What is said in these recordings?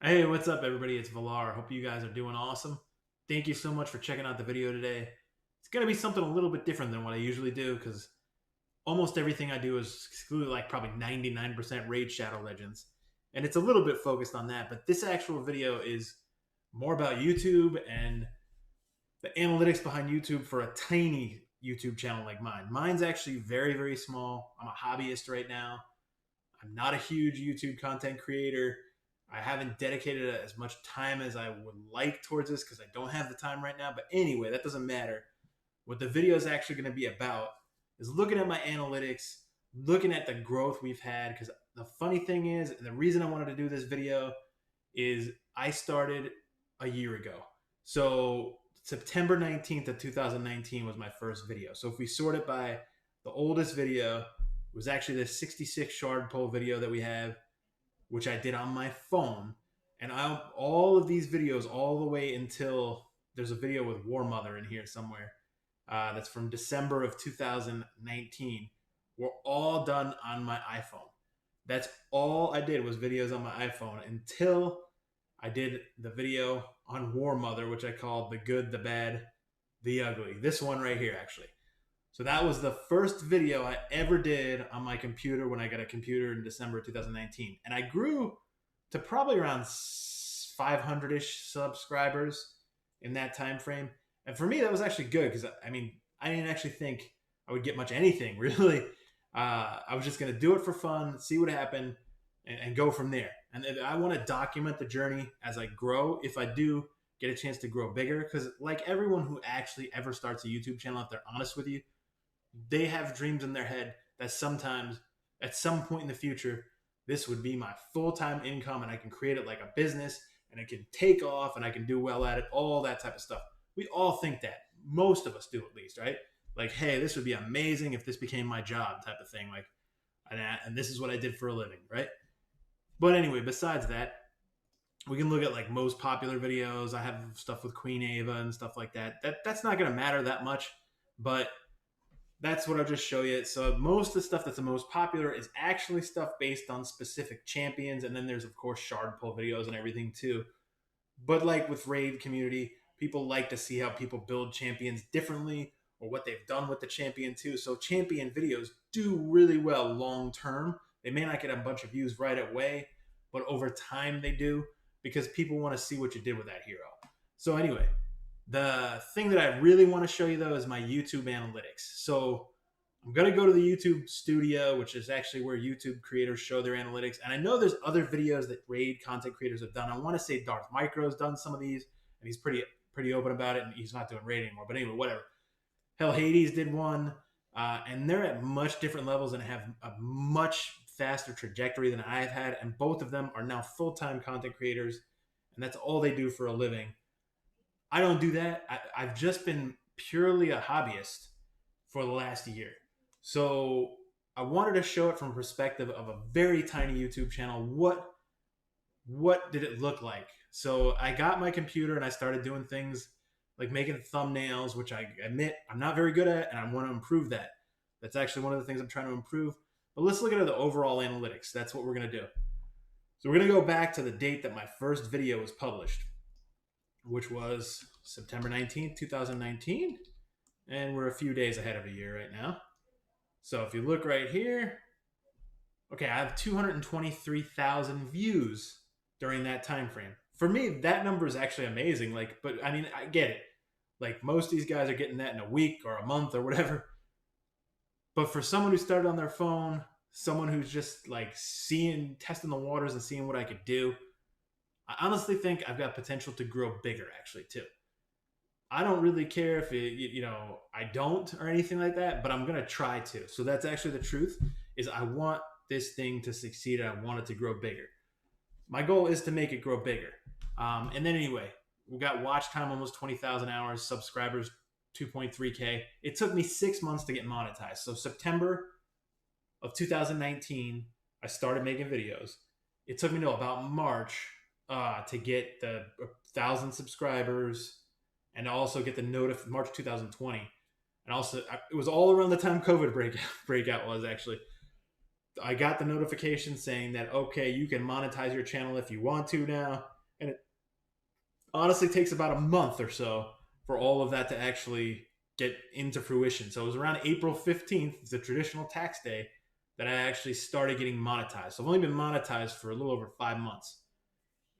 Hey, what's up, everybody? It's Valar. Hope you guys are doing awesome. Thank you so much for checking out the video today. It's going to be something a little bit different than what I usually do because almost everything I do is excluded, like probably 99% Raid Shadow Legends. And it's a little bit focused on that, but this actual video is more about YouTube and the analytics behind YouTube for a tiny YouTube channel like mine. Mine's actually very, very small. I'm a hobbyist right now. I'm not a huge YouTube content creator. I haven't dedicated as much time as I would like towards this because I don't have the time right now. But anyway, that doesn't matter. What the video is actually going to be about is looking at my analytics, looking at the growth we've had. Because the funny thing is, and the reason I wanted to do this video is I started a year ago. So September 19th of 2019 was my first video. So if we sort it by the oldest video, was actually the 66 shard pole video that we have, which I did on my phone. And all of these videos, all the way until there's a video with War Mother in here somewhere. That's from December of 2019. Were all done on my iPhone. That's all I did was videos on my iPhone until I did the video on War Mother, which I called The Good, the Bad, the Ugly. This one right here, actually. So that was the first video I ever did on my computer when I got a computer in December 2019. And I grew to probably around 500-ish subscribers in that time frame. And for me, that was actually good because, I mean, I didn't actually think I would get much anything, really. I was just going to do it for fun, see what happened, and go from there. And I want to document the journey as I grow. If I do get a chance to grow bigger, because like everyone who actually ever starts a YouTube channel, if they're honest with you, they have dreams in their head that sometimes at some point in the future this would be my full-time income and I can create it like a business and it can take off and I can do well at it, all that type of stuff. We all think that. Most of us do, at least, right? Like, hey, this would be amazing if this became my job type of thing. Like, and this is what I did for a living, right? But anyway, besides that, we can look at like most popular videos. I have stuff with Queen Ava and stuff like that. That's not going to matter that much, but that's what I'll just show you. So most of the stuff that's the most popular is actually stuff based on specific champions, and then there's of course shard pull videos and everything too. But like with raid community, people like to see how people build champions differently or what they've done with the champion too. So champion videos do really well long term. They may not get a bunch of views right away, but over time they do because people want to see what you did with that hero. So anyway, the thing that I really want to show you though is my YouTube analytics. So I'm going to go to the YouTube studio, which is actually where YouTube creators show their analytics. And I know there's other videos that raid content creators have done. I want to say Darth Micro's done some of these, and he's pretty open about it, and he's not doing raid anymore. But anyway, whatever. Hell, Hades did one, and they're at much different levels and have a much faster trajectory than I've had. And both of them are now full-time content creators, and that's all they do for a living. I don't do that. I've just been purely a hobbyist for the last year. So I wanted to show it from a perspective of a very tiny YouTube channel. What did it look like? So I got my computer and I started doing things like making thumbnails, which I admit I'm not very good at, and I want to improve that. That's actually one of the things I'm trying to improve. But let's look at the overall analytics. That's what we're going to do. So we're going to go back to the date that my first video was published, which was September 19th, 2019. And we're a few days ahead of a year right now. So if you look right here, okay, I have 223,000 views during that time frame. For me, that number is actually amazing. Like, but I mean, I get it. Like most of these guys are getting that in a week or a month or whatever. But for someone who started on their phone, someone who's just like testing the waters and seeing what I could do, I honestly think I've got potential to grow bigger actually too. I don't really care if I don't or anything like that, but I'm gonna try to. So that's actually the truth. Is I want this thing to succeed and I want it to grow bigger. My goal is to make it grow bigger. And then anyway, we got watch time almost 20,000 hours, subscribers 2.3K. It took me 6 months to get monetized. So September of 2019, I started making videos. It took me to about March to get the 1,000 subscribers and also get the March 2020. And also, it was all around the time COVID breakout was actually. I got the notification saying that, okay, you can monetize your channel if you want to now. And it honestly takes about a month or so for all of that to actually get into fruition. So it was around April 15th, the traditional tax day, that I actually started getting monetized. So I've only been monetized for a little over 5 months.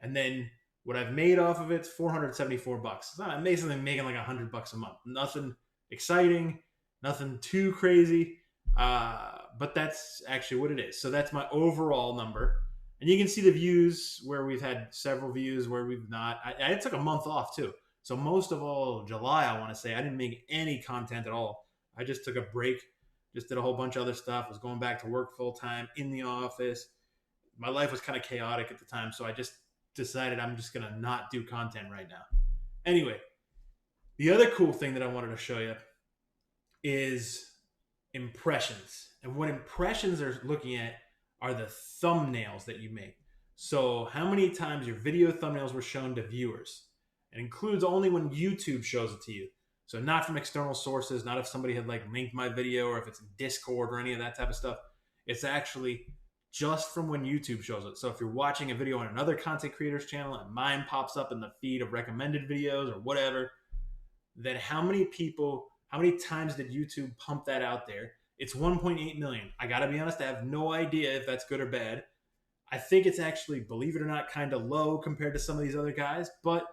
And then what I've made off of it's 474 bucks. So I'm basically making like $100 a month. Nothing exciting, nothing too crazy. But that's actually what it is. So that's my overall number. And you can see the views where we've had several views, where we've not. I took a month off too. So most of all July, I want to say, I didn't make any content at all. I just took a break, just did a whole bunch of other stuff, was going back to work full time in the office. My life was kind of chaotic at the time, so I just decided I'm just going to not do content right now. Anyway, the other cool thing that I wanted to show you is impressions. And what impressions are looking at are the thumbnails that you make. So how many times your video thumbnails were shown to viewers. It includes only when YouTube shows it to you. So not from external sources, not if somebody had like linked my video or if it's in Discord or any of that type of stuff. It's actually just from when YouTube shows it. So if you're watching a video on another content creator's channel and mine pops up in the feed of recommended videos or whatever, then how many times did YouTube pump that out there? It's 1.8 million. I gotta be honest, I have no idea if that's good or bad. I think it's actually, believe it or not, kind of low compared to some of these other guys, but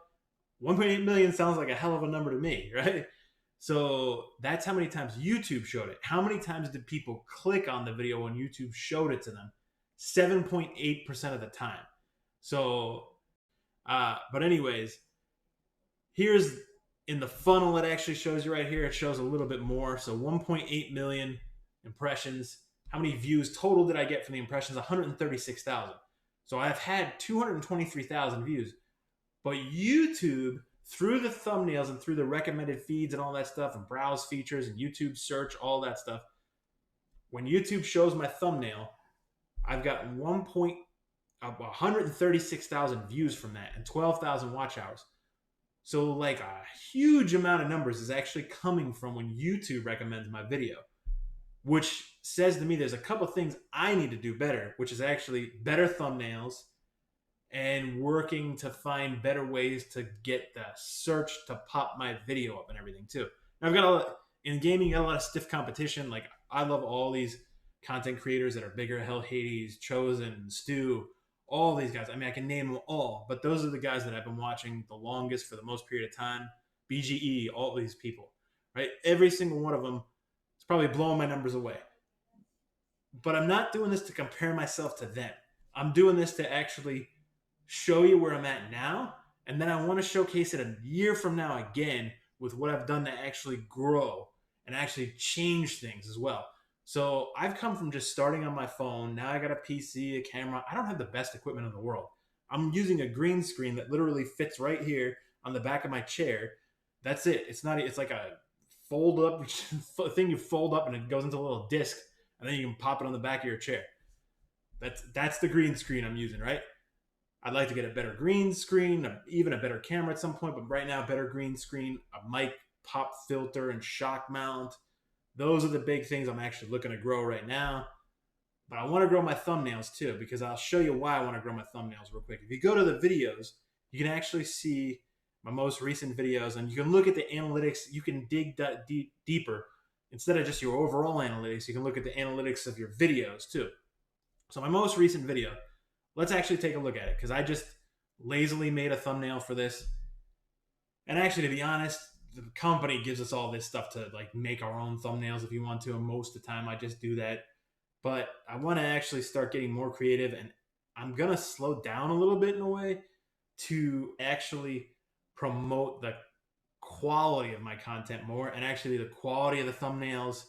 1.8 million sounds like a hell of a number to me, right? So that's how many times YouTube showed it. How many times did people click on the video when YouTube showed it to them? 7.8% of the time. So, but anyways, here's in the funnel, it actually shows you right here. It shows a little bit more. So 1.8 million impressions. How many views total did I get from the impressions? 136,000. So I've had 223,000 views. But YouTube, through the thumbnails and through the recommended feeds and all that stuff and browse features and YouTube search, all that stuff, when YouTube shows my thumbnail, I've got 136,000 views from that and 12,000 watch hours. So like a huge amount of numbers is actually coming from when YouTube recommends my video, which says to me there's a couple things I need to do better, which is actually better thumbnails and working to find better ways to get the search to pop my video up and everything too. Now I've got in gaming, you got a lot of stiff competition. Like I love all these content creators that are bigger, Hell Hades, Chosen, Stu, all these guys. I mean, I can name them all, but those are the guys that I've been watching the longest for the most period of time. BGE, all these people, right? Every single one of them is probably blowing my numbers away. But I'm not doing this to compare myself to them. I'm doing this to actually show you where I'm at now, and then I want to showcase it a year from now again with what I've done to actually grow and actually change things as well. So I've come from just starting on my phone. Now I got a PC, a camera. I don't have the best equipment in the world. I'm using a green screen that literally fits right here on the back of my chair. That's it. It's like a fold up thing you fold up and it goes into a little disc and then you can pop it on the back of your chair. That's the green screen I'm using, right? I'd like to get a better green screen, even a better camera at some point, but right now, better green screen, a mic pop filter and shock mount. Those are the big things I'm actually looking to grow right now. But I want to grow my thumbnails too, because I'll show you why I want to grow my thumbnails real quick. If you go to the videos, you can actually see my most recent videos and you can look at the analytics. You can dig that deeper. Instead of just your overall analytics, you can look at the analytics of your videos too. So my most recent video, let's actually take a look at it because I just lazily made a thumbnail for this. And actually, to be honest, the company gives us all this stuff to like make our own thumbnails if you want to, and most of the time I just do that. But I want to actually start getting more creative, and I'm gonna slow down a little bit in a way to actually promote the quality of my content more, and actually the quality of the thumbnails,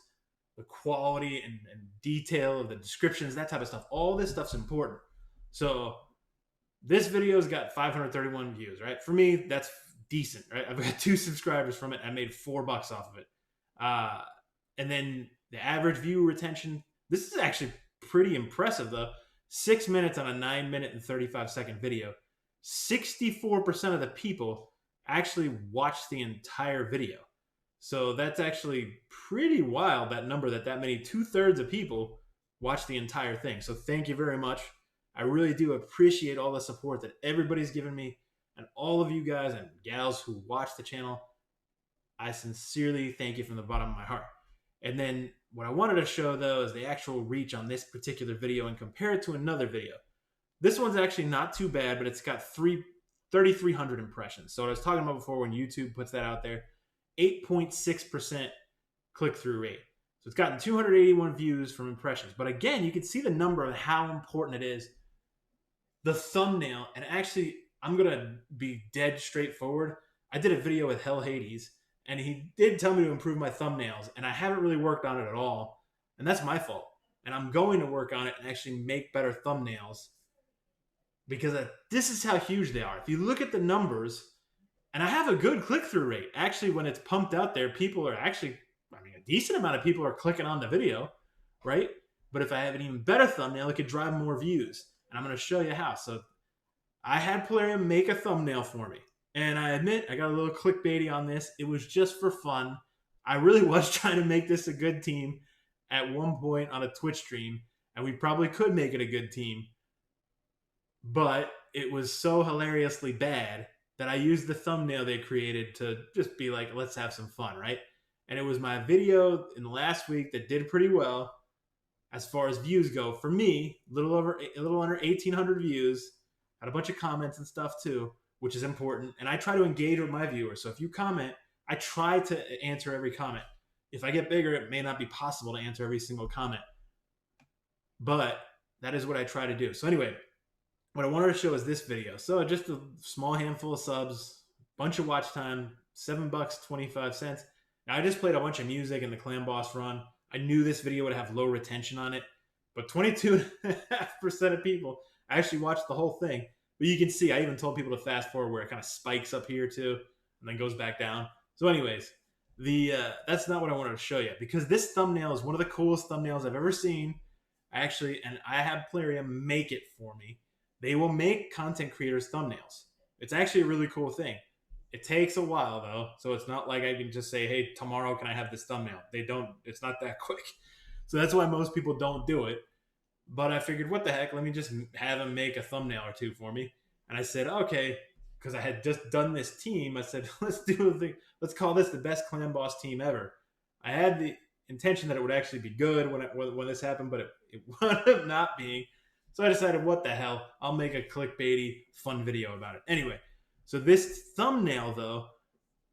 the quality and detail of the descriptions, that type of stuff. All this stuff's important. So this video's got 531 views, right? For me, that's decent, right? I've got 2 subscribers from it. I made $4 off of it. And then the average view retention, this is actually pretty impressive though. 6 minutes on a 9-minute and 35-second video. 64% of the people actually watched the entire video. So that's actually pretty wild, that number, that many 2/3 of people watch the entire thing. So thank you very much. I really do appreciate all the support that everybody's given me, and all of you guys and gals who watch the channel. I sincerely thank you from the bottom of my heart. And then what I wanted to show though is the actual reach on this particular video and compare it to another video. This one's actually not too bad, but it's got 3,300 impressions. So what I was talking about before, when YouTube puts that out there, 8.6% click-through rate. So it's gotten 281 views from impressions. But again, you can see the number of how important it is. The thumbnail, and actually, I'm going to be dead straightforward. I did a video with Hell Hades, and he did tell me to improve my thumbnails, and I haven't really worked on it at all. And that's my fault. And I'm going to work on it and actually make better thumbnails, because this is how huge they are. If you look at the numbers, and I have a good click-through rate. Actually, when it's pumped out there, people are actually, a decent amount of people are clicking on the video, right? But if I have an even better thumbnail, it could drive more views. And I'm going to show you how. So I had Polarium make a thumbnail for me. And I admit, I got a little clickbaity on this. It was just for fun. I really was trying to make this a good team at one point on a Twitch stream. And we probably could make it a good team. But it was so hilariously bad that I used the thumbnail they created to just be like, let's have some fun, right? And it was my video in the last week that did pretty well as far as views go. For me, a little under 1,800 views. Had a bunch of comments and stuff too, which is important. And I try to engage with my viewers. So if you comment, I try to answer every comment. If I get bigger, it may not be possible to answer every single comment. But that is what I try to do. So anyway, what I wanted to show is this video. So just a small handful of subs, bunch of watch time, $7.25. Now I just played a bunch of music in the Clan Boss run. I knew this video would have low retention on it, but 22.5% of people actually watched the whole thing. But you can see, I even told people to fast forward where it kind of spikes up here too, and then goes back down. So anyways, that's not what I wanted to show you, because this thumbnail is one of the coolest thumbnails I've ever seen. Actually, and I have Polarium make it for me. They will make content creators thumbnails. It's actually a really cool thing. It takes a while though, so it's not like I can just say, hey, tomorrow can I have this thumbnail? They don't, it's not that quick. So that's why most people don't do it. But I figured, what the heck, let me just have them make a thumbnail or two for me. And I said, okay, because I had just done this team, I said, let's do the thing. Let's call this the best Clan Boss team ever. I had the intention that it would actually be good when this happened, but it wound up not being. So I decided, what the hell, I'll make a clickbaity, fun video about it. Anyway, so this thumbnail, though,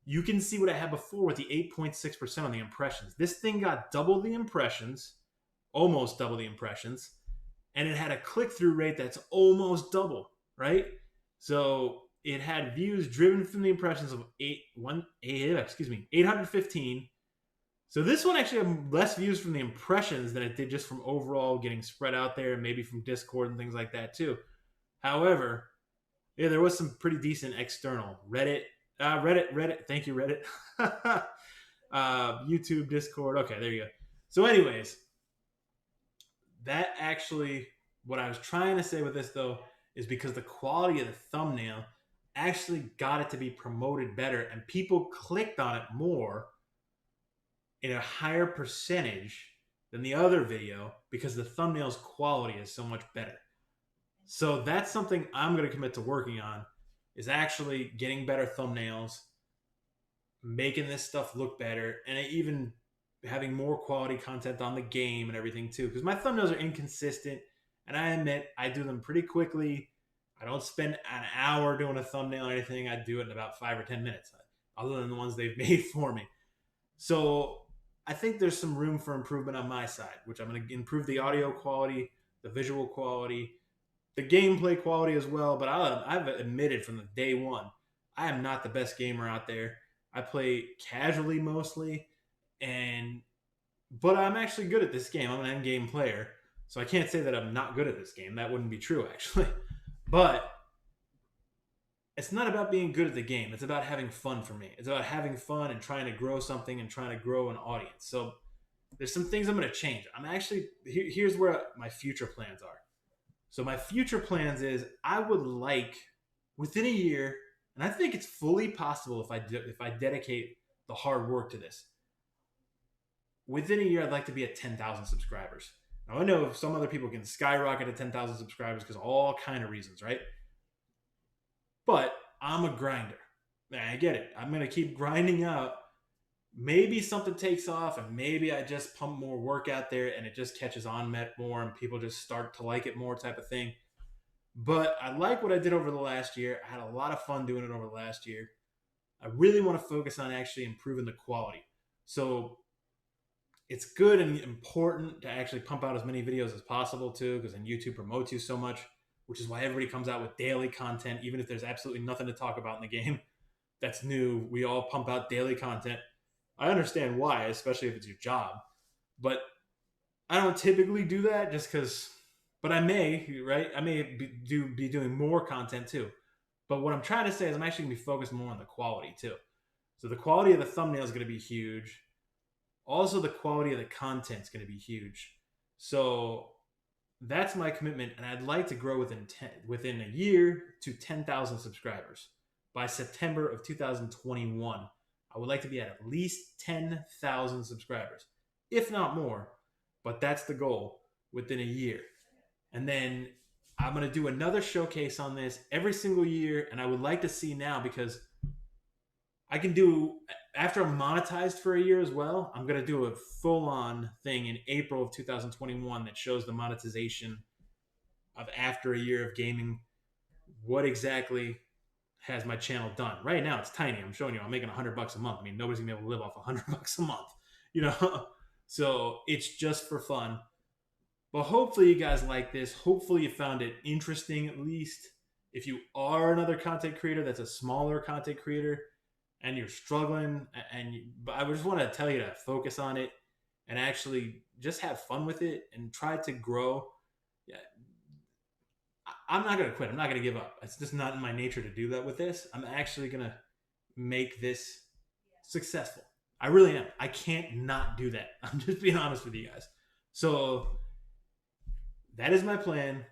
you can see what I had before with the 8.6% on the impressions. This thing got double the impressions, almost double the impressions, and it had a click-through rate that's almost double, right? So it had views driven from the impressions of 815. So this one actually had less views from the impressions than it did just from overall getting spread out there, and maybe from Discord and things like that too. However, yeah, there was some pretty decent external Reddit. Thank you, Reddit. YouTube, Discord. Okay, there you go. So anyways, that actually, what I was trying to say with this though, is because the quality of the thumbnail actually got it to be promoted better, and people clicked on it more in a higher percentage than the other video, because the thumbnail's quality is so much better. So that's something I'm going to commit to working on, is actually getting better thumbnails, making this stuff look better, and even having more quality content on the game and everything too. Because my thumbnails are inconsistent, and I admit I do them pretty quickly. I don't spend an hour doing a thumbnail or anything. I do it in about 5 or 10 minutes, other than the ones they've made for me. So I think there's some room for improvement on my side, which I'm going to improve the audio quality, the visual quality, the gameplay quality as well. But I've admitted from the day one, I am not the best gamer out there. I play casually mostly, but I'm actually good at this game. I'm an end game player, so I can't say that I'm not good at this game. That wouldn't be true, actually. But it's not about being good at the game. It's about having fun for me. It's about having fun and trying to grow something and trying to grow an audience. So there's some things I'm going to change. I'm actually, here's where my future plans are. So my future plans is, I would like, within a year, and I think it's fully possible if I dedicate the hard work to this. Within a year, I'd like to be at 10,000 subscribers. Now I know some other people can skyrocket to 10,000 subscribers because all kind of reasons, right? But I'm a grinder. I get it. I'm gonna keep grinding out. Maybe something takes off, and maybe I just pump more work out there, and it just catches on more, and people just start to like it more, type of thing. But I like what I did over the last year. I had a lot of fun doing it over the last year. I really want to focus on actually improving the quality. So it's good and important to actually pump out as many videos as possible too, because then YouTube promotes you so much, which is why everybody comes out with daily content, even if there's absolutely nothing to talk about in the game that's new. We all pump out daily content. I understand why, especially if it's your job, but I don't typically do that just because. But I may, right? I may be doing more content too. But what I'm trying to say is I'm actually going to be focused more on the quality too. So the quality of the thumbnail is going to be huge. Also, the quality of the content is going to be huge. So that's my commitment, and I'd like to grow within a year to 10,000 subscribers by September of 2021. I would like to be at least 10,000 subscribers, if not more. But that's the goal within a year. And then I'm going to do another showcase on this every single year. And I would like to see now, because I can do, after I'm monetized for a year as well, I'm going to do a full on thing in April of 2021 that shows the monetization of after a year of gaming. What exactly has my channel done? Right now, it's tiny. I'm showing you, I'm making $100 a month. I mean, nobody's going to be able to live off $100 a month, you know? So it's just for fun. But hopefully you guys like this. Hopefully you found it interesting, at least. If you are another content creator that's a smaller content creator and you're struggling, but I just want to tell you to focus on it and actually just have fun with it and try to grow. Yeah, I'm not going to quit. I'm not going to give up. It's just not in my nature to do that with this. I'm actually going to make this successful. I really am. I can't not do that. I'm just being honest with you guys. So that is my plan.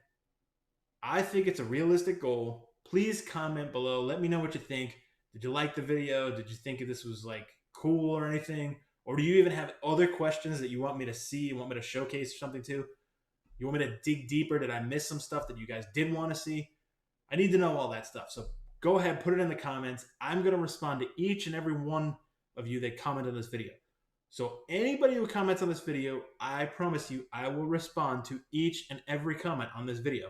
I think it's a realistic goal. Please comment below. Let me know what you think. Did you like the video? Did you think this was like cool or anything? Or do you even have other questions that you want me to see, you want me to showcase or something too? You want me to dig deeper? Did I miss some stuff that you guys did want to see? I need to know all that stuff. So go ahead, put it in the comments. I'm going to respond to each and every one of you that comment on this video. So anybody who comments on this video, I promise you, I will respond to each and every comment on this video.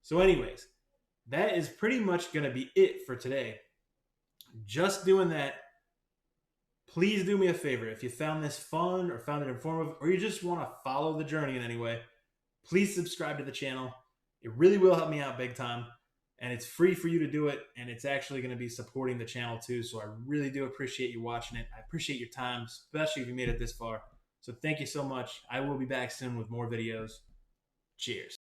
So anyways, that is pretty much going to be it for today. Just doing that. Please do me a favor. If you found this fun or found it informative, or you just want to follow the journey in any way, please subscribe to the channel. It really will help me out big time. And it's free for you to do it. And it's actually going to be supporting the channel too. So I really do appreciate you watching it. I appreciate your time, especially if you made it this far. So thank you so much. I will be back soon with more videos. Cheers.